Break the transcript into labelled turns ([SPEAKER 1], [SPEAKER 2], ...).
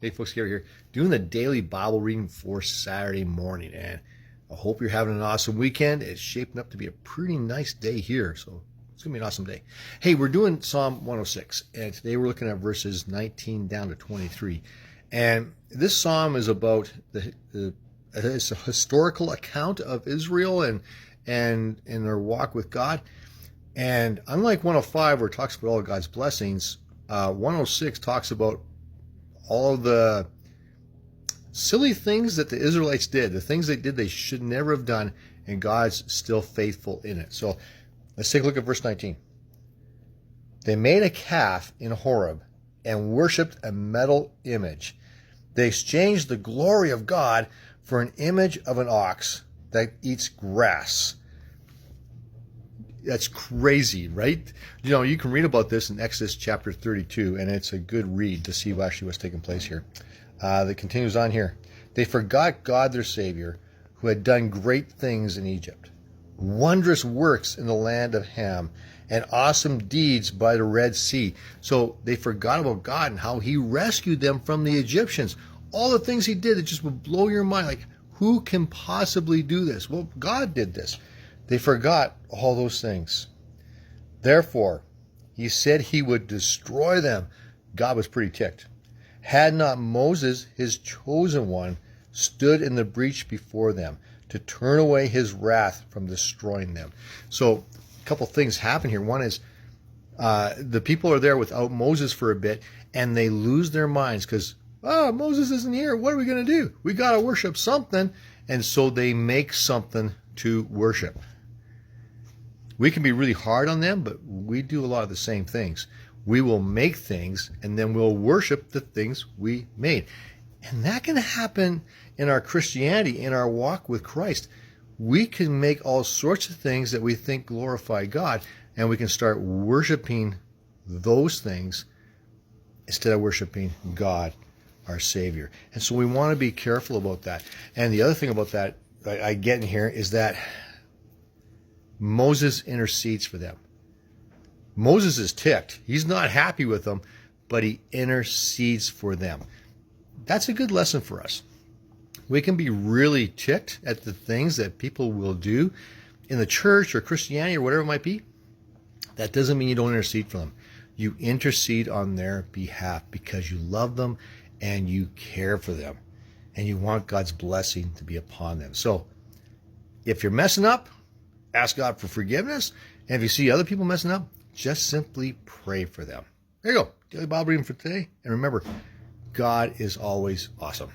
[SPEAKER 1] Hey folks, Gary here, doing the daily Bible reading for Saturday morning, and I hope you're having an awesome weekend. It's shaping up to be a pretty nice day here, so it's going to be an awesome day. Hey, we're doing Psalm 106, and today we're looking at verses 19 down to 23. And this psalm is about it's a historical account of Israel and their walk with God. And unlike 105, where it talks about all of God's blessings, 106 talks about all of the silly things that the Israelites did, the things they did they should never have done, and God's still faithful in it. So let's take a look at verse 19. They made a calf in Horeb and worshipped a metal image. They exchanged the glory of God for an image of an ox that eats grass. That's crazy, right? You know, you can read about this in Exodus chapter 32, and it's a good read to see actually what's taking place here. That continues on here. They forgot God, their Savior, who had done great things in Egypt, wondrous works in the land of Ham, and awesome deeds by the Red Sea. So they forgot about God and how he rescued them from the Egyptians. All the things he did that just would blow your mind. Like, who can possibly do this? Well, God did this. They forgot all those things. Therefore, he said he would destroy them. God was pretty ticked. Had not Moses, his chosen one, stood in the breach before them to turn away his wrath from destroying them. So a couple things happen here. One is the people are there without Moses for a bit, and they lose their minds because, Moses isn't here. What are we going to do? We got to worship something. And so they make something to worship. We can be really hard on them, but we do a lot of the same things. We will make things, and then we'll worship the things we made. And that can happen in our Christianity, in our walk with Christ. We can make all sorts of things that we think glorify God, and we can start worshiping those things instead of worshiping God, our Savior. And so we want to be careful about that. And the other thing about that I get in here is that Moses intercedes for them. Moses is ticked. He's not happy with them, but he intercedes for them. That's a good lesson for us. We can be really ticked at the things that people will do in the church or Christianity or whatever it might be. That doesn't mean you don't intercede for them. You intercede on their behalf because you love them and you care for them and you want God's blessing to be upon them. So if you're messing up, ask God for forgiveness. And if you see other people messing up, just simply pray for them. There you go. Daily Bible reading for today. And remember, God is always awesome.